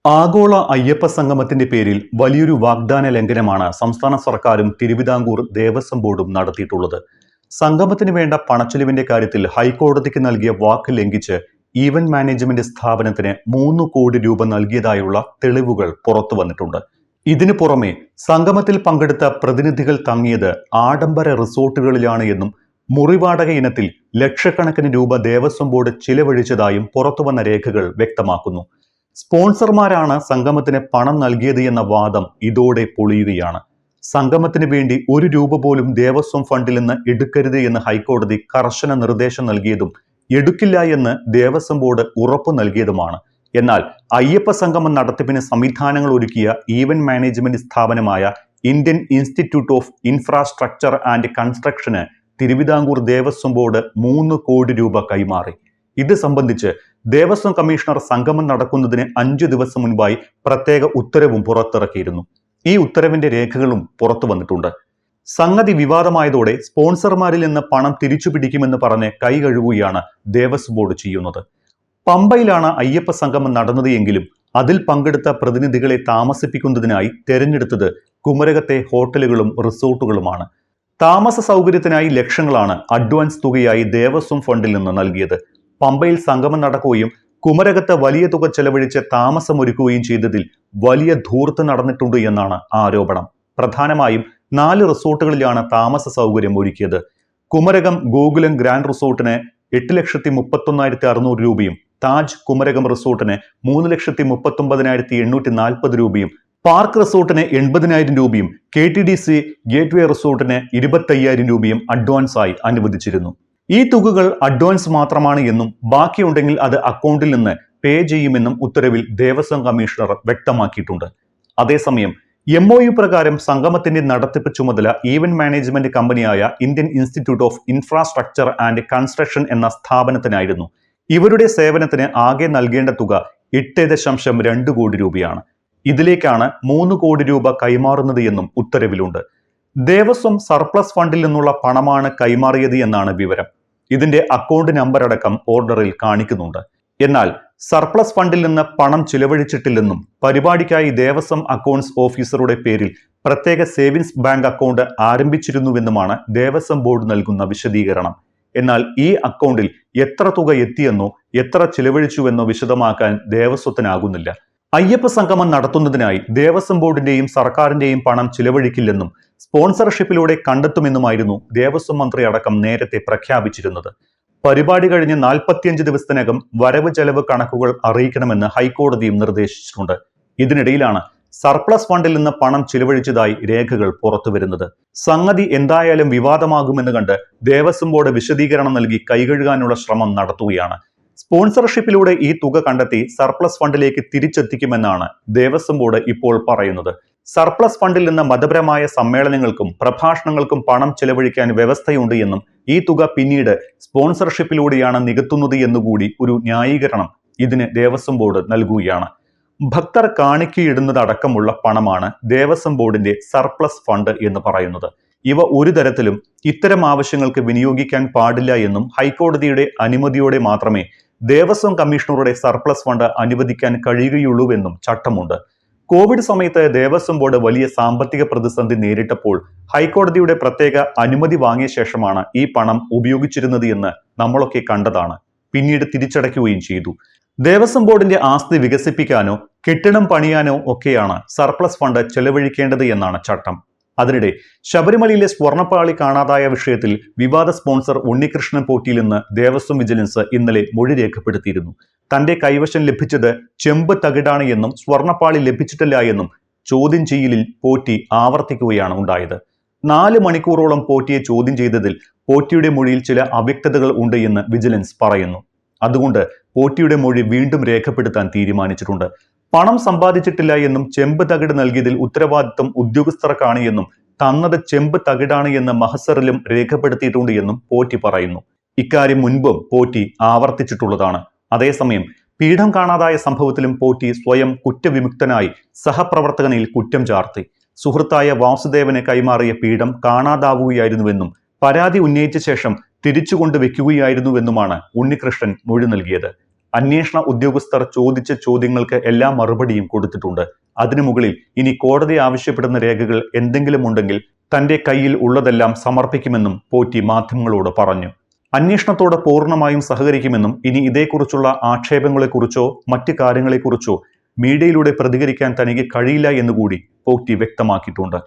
ആഗോള അയ്യപ്പ സംഗമത്തിന്റെ പേരിൽ വലിയൊരു വാഗ്ദാന ലംഘനമാണ് സംസ്ഥാന സർക്കാരും തിരുവിതാംകൂർ ദേവസ്വം ബോർഡും നടത്തിയിട്ടുള്ളത്. സംഗമത്തിന് വേണ്ട പണച്ചെലവിന്റെ കാര്യത്തിൽ ഹൈക്കോടതിക്ക് നൽകിയ വാക്ക് ലംഘിച്ച് ഈവന്റ് മാനേജ്മെന്റ് സ്ഥാപനത്തിന് 3 കോടി രൂപ നൽകിയതായുള്ള തെളിവുകൾ പുറത്തു വന്നിട്ടുണ്ട്. ഇതിനു പുറമെ സംഗമത്തിൽ പങ്കെടുത്ത പ്രതിനിധികൾ തങ്ങിയത് ആഡംബര റിസോർട്ടുകളിലാണ് എന്നും മുറിവാടക ഇനത്തിൽ ലക്ഷക്കണക്കിന് രൂപ ദേവസ്വം ബോർഡ് ചിലവഴിച്ചതായും പുറത്തുവന്ന രേഖകൾ വ്യക്തമാക്കുന്നു. സ്പോൺസർമാരാണ് സംഗമത്തിന് പണം നൽകിയത് എന്ന വാദം ഇതോടെ പൊളിയുകയാണ്. സംഗമത്തിന് വേണ്ടി 1 രൂപ പോലും ദേവസ്വം ഫണ്ടിൽ നിന്ന് എടുക്കരുത് എന്ന് ഹൈക്കോടതി കർശന നിർദ്ദേശം നൽകിയതും എടുക്കില്ല എന്ന് ദേവസ്വം ബോർഡ് ഉറപ്പു നൽകിയതുമാണ്. എന്നാൽ അയ്യപ്പ സംഗമം നടത്തിപ്പിന് സംവിധാനങ്ങൾ ഒരുക്കിയ ഈവന്റ് മാനേജ്മെന്റ് സ്ഥാപനമായ Indian institute of infrastructure and കൺസ്ട്രക്ഷന് തിരുവിതാംകൂർ ദേവസ്വം ബോർഡ് 3 കോടി രൂപ കൈമാറി. ഇത് സംബന്ധിച്ച് ദേവസ്വം കമ്മീഷണർ സംഗമം നടക്കുന്നതിന് 5 ദിവസം മുൻപായി പ്രത്യേക ഉത്തരവും പുറത്തിറക്കിയിരുന്നു. ഈ ഉത്തരവിന്റെ രേഖകളും പുറത്തു വന്നിട്ടുണ്ട്. സംഗതി വിവാദമായതോടെ സ്പോൺസർമാരിൽ നിന്ന് പണം തിരിച്ചു പിടിക്കുമെന്ന് പറഞ്ഞ് കൈ കഴുകുകയാണ് ദേവസ്വം ബോർഡ് ചെയ്യുന്നത്. പമ്പയിലാണ് അയ്യപ്പ സംഗമം നടന്നത് എങ്കിലും അതിൽ പങ്കെടുത്ത പ്രതിനിധികളെ താമസിപ്പിക്കുന്നതിനായി തെരഞ്ഞെടുത്തത് കുമരകത്തെ ഹോട്ടലുകളും റിസോർട്ടുകളുമാണ്. താമസ സൗകര്യത്തിനായി ലക്ഷങ്ങളാണ് അഡ്വാൻസ് തുകയായി ദേവസ്വം ഫണ്ടിൽ നിന്ന് നൽകിയത്. പമ്പയിൽ സംഗമം നടക്കുകയും കുമരകത്ത് വലിയ തുക ചെലവഴിച്ച് താമസമൊരുക്കുകയും ചെയ്തതിൽ വലിയ ധൂർത്ത് നടന്നിട്ടുണ്ട് എന്നാണ് ആരോപണം. പ്രധാനമായും 4 റിസോർട്ടുകളിലാണ് താമസ സൗകര്യം ഒരുക്കിയത്. കുമരകം ഗോകുലം ഗ്രാൻഡ് റിസോർട്ടിന് 8,31,600 രൂപയും താജ് കുമരകം റിസോർട്ടിന് 3,39,840 രൂപയും പാർക്ക് റിസോർട്ടിന് 80,000 രൂപയും KTDC ഗേറ്റ്വേ റിസോർട്ടിന് 25,000 രൂപയും അഡ്വാൻസായി അനുവദിച്ചിരുന്നു. ഈ തുകകൾ അഡ്വാൻസ് മാത്രമാണ് എന്നും ബാക്കിയുണ്ടെങ്കിൽ അത് അക്കൗണ്ടിൽ നിന്ന് പേ ചെയ്യുമെന്നും ഉത്തരവിൽ ദേവസ്വം കമ്മീഷണർ വ്യക്തമാക്കിയിട്ടുണ്ട്. അതേസമയം MOU പ്രകാരം സംഗമത്തിന്റെ നടത്തിപ്പ് ചുമതല ഈവന്റ് മാനേജ്മെന്റ് കമ്പനിയായ Indian institute of infrastructure and construction എന്ന സ്ഥാപനത്തിനായിരുന്നു. ഇവരുടെ സേവനത്തിന് ആകെ നൽകേണ്ട തുക 8.2 കോടി രൂപയാണ്. ഇതിലേക്കാണ് 3 കോടി രൂപ കൈമാറുന്നത് എന്നും ഉത്തരവിലുണ്ട്. ദേവസ്വം സർപ്ലസ് ഫണ്ടിൽ നിന്നുള്ള പണമാണ് കൈമാറിയത് എന്നാണ് വിവരം. ഇതിന്റെ അക്കൗണ്ട് നമ്പർ അടക്കം ഓർഡറിൽ കാണിക്കുന്നുണ്ട്. എന്നാൽ സർപ്ലസ് ഫണ്ടിൽ നിന്ന് പണം ചിലവഴിച്ചിട്ടില്ലെന്നും പരിപാടിക്കായി ദേവസ്വം അക്കൗണ്ട്സ് ഓഫീസറുടെ പേരിൽ പ്രത്യേക സേവിങ്സ് ബാങ്ക് അക്കൗണ്ട് ആരംഭിച്ചിരുന്നുവെന്നുമാണ് ദേവസ്വം ബോർഡ് നൽകുന്ന വിശദീകരണം. എന്നാൽ ഈ അക്കൗണ്ടിൽ എത്ര തുക എത്തിയെന്നോ എത്ര ചിലവഴിച്ചുവെന്നോ വിശദമാക്കാൻ ദേവസ്വത്തിനാകുന്നില്ല. അയ്യപ്പ സംഗമം നടത്തുന്നതിനായി ദേവസ്വം ബോർഡിന്റെയും സർക്കാരിന്റെയും പണം ചിലവഴിക്കില്ലെന്നും സ്പോൺസർഷിപ്പിലൂടെ കണ്ടെത്തുമെന്നുമായിരുന്നു ദേവസ്വം മന്ത്രി അടക്കം നേരത്തെ പ്രഖ്യാപിച്ചിരുന്നത്. പരിപാടി കഴിഞ്ഞ് 45 ദിവസത്തിനകം വരവ് ചെലവ് കണക്കുകൾ അറിയിക്കണമെന്ന് ഹൈക്കോടതിയും നിർദ്ദേശിച്ചിട്ടുണ്ട്. ഇതിനിടയിലാണ് സർപ്ലസ് ഫണ്ടിൽ നിന്ന് പണം ചിലവഴിച്ചതായി രേഖകൾ പുറത്തുവരുന്നത്. സംഗതി എന്തായാലും വിവാദമാകുമെന്ന് കണ്ട് ദേവസ്വം ബോർഡ് വിശദീകരണം നൽകി കൈകഴുകാനുള്ള ശ്രമം നടത്തുകയാണ്. സ്പോൺസർഷിപ്പിലൂടെ ഈ തുക കണ്ടെത്തി സർപ്ലസ് ഫണ്ടിലേക്ക് തിരിച്ചെത്തിക്കുമെന്നാണ് ദേവസ്വം ബോർഡ് ഇപ്പോൾ പറയുന്നത്. സർപ്ലസ് ഫണ്ടിൽ നിന്ന് മതപരമായ സമ്മേളനങ്ങൾക്കും പ്രഭാഷണങ്ങൾക്കും പണം ചെലവഴിക്കാൻ വ്യവസ്ഥയുണ്ട് എന്നും ഈ തുക പിന്നീട് സ്പോൺസർഷിപ്പിലൂടെയാണ് നികത്തുന്നത് എന്നുകൂടി ഒരു ന്യായീകരണം ഇതിന് ദേവസ്വം ബോർഡ് നൽകുകയാണ്. ഭക്തർ കാണിക്കയിടുന്നതടക്കമുള്ള പണമാണ് ദേവസ്വം ബോർഡിന്റെ സർപ്ലസ് ഫണ്ട് എന്ന് പറയുന്നത്. ഇവ ഒരു തരത്തിലും ഇത്തരം ആവശ്യങ്ങൾക്ക് വിനിയോഗിക്കാൻ പാടില്ല എന്നും ഹൈക്കോടതിയുടെ അനുമതിയോടെ മാത്രമേ ദേവസ്വം കമ്മീഷണറുടെ സർപ്ലസ് ഫണ്ട് അനുവദിക്കാൻ കഴിയുകയുള്ളൂവെന്നും ചട്ടമുണ്ട്. കോവിഡ് സമയത്ത് ദേവസ്വം ബോർഡ് വലിയ സാമ്പത്തിക പ്രതിസന്ധി നേരിട്ടപ്പോൾ ഹൈക്കോടതിയുടെ പ്രത്യേക അനുമതി വാങ്ങിയ ശേഷമാണ് ഈ പണം ഉപയോഗിച്ചിരുന്നത് എന്ന് നമ്മളൊക്കെ കണ്ടതാണ്. പിന്നീട് തിരിച്ചടയ്ക്കുകയും ചെയ്തു. ദേവസ്വം ബോർഡിന്റെ ആസ്തി വികസിപ്പിക്കാനോ കെട്ടിടം പണിയാനോ ഒക്കെയാണ് സർപ്ലസ് ഫണ്ട് ചെലവഴിക്കേണ്ടത് എന്നാണ് ചട്ടം. അതിനിടെ ശബരിമലയിലെ സ്വർണ്ണപ്പാളി കാണാതായ വിഷയത്തിൽ വിവാദ സ്പോൺസർ ഉണ്ണികൃഷ്ണൻ പോറ്റിയിൽ നിന്ന് ദേവസ്വം വിജിലൻസ് ഇന്നലെ മൊഴി രേഖപ്പെടുത്തിയിരുന്നു. തന്റെ കൈവശം ലഭിച്ചത് ചെമ്പ് തകിടാണ് എന്നും സ്വർണ്ണപ്പാളി ലഭിച്ചിട്ടില്ല എന്നും ചോദ്യം ചെയ്യലിൽ പോറ്റി ആവർത്തിക്കുകയാണ് ഉണ്ടായത്. 4 മണിക്കൂറോളം പോറ്റിയെ ചോദ്യം ചെയ്തതിൽ പോറ്റിയുടെ മൊഴിയിൽ ചില അവ്യക്തതകൾ ഉണ്ട് എന്ന് വിജിലൻസ് പറയുന്നു. അതുകൊണ്ട് പോറ്റിയുടെ മൊഴി വീണ്ടും രേഖപ്പെടുത്താൻ തീരുമാനിച്ചിട്ടുണ്ട്. പണം സമ്പാദിച്ചിട്ടില്ല എന്നും ചെമ്പ് തകിട് നൽകിയതിൽ ഉത്തരവാദിത്വം ഉദ്യോഗസ്ഥർക്കാണ് എന്നും തന്നത് ചെമ്പ് തകിടാണ് എന്ന് മഹസറിലും രേഖപ്പെടുത്തിയിട്ടുണ്ട് എന്നും പോറ്റി പറയുന്നു. ഇക്കാര്യം മുൻപും പോറ്റി ആവർത്തിച്ചിട്ടുള്ളതാണ്. അതേസമയം പീഠം കാണാതായ സംഭവത്തിലും പോറ്റി സ്വയം കുറ്റവിമുക്തനായി സഹപ്രവർത്തകനിൽ കുറ്റം ചാർത്തി. സുഹൃത്തായ വാസുദേവന് കൈമാറിയ പീഠം കാണാതാവുകയായിരുന്നുവെന്നും പരാതി ഉന്നയിച്ച ശേഷം തിരിച്ചുകൊണ്ട് വെക്കുകയായിരുന്നുവെന്നുമാണ് ഉണ്ണികൃഷ്ണൻ മൊഴി നൽകിയത്. അന്വേഷണ ഉദ്യോഗസ്ഥർ ചോദിച്ച ചോദ്യങ്ങൾക്ക് എല്ലാ മറുപടിയും കൊടുത്തിട്ടുണ്ട്. അതിനു മുകളിൽ ഇനി കോടതി ആവശ്യപ്പെടുന്ന രേഖകൾ എന്തെങ്കിലും ഉണ്ടെങ്കിൽ തന്റെ കയ്യിൽ ഉള്ളതെല്ലാം സമർപ്പിക്കുമെന്നും പോറ്റി മാധ്യമങ്ങളോട് പറഞ്ഞു. അന്വേഷണത്തോട് പൂർണ്ണമായും സഹകരിക്കുമെന്നും ഇനി ഇതേക്കുറിച്ചുള്ള ആക്ഷേപങ്ങളെക്കുറിച്ചോ മറ്റു കാര്യങ്ങളെക്കുറിച്ചോ മീഡിയയിലൂടെ പ്രതികരിക്കാൻ തനിക്ക് കഴിയില്ല എന്നുകൂടി പോറ്റി വ്യക്തമാക്കിയിട്ടുണ്ട്.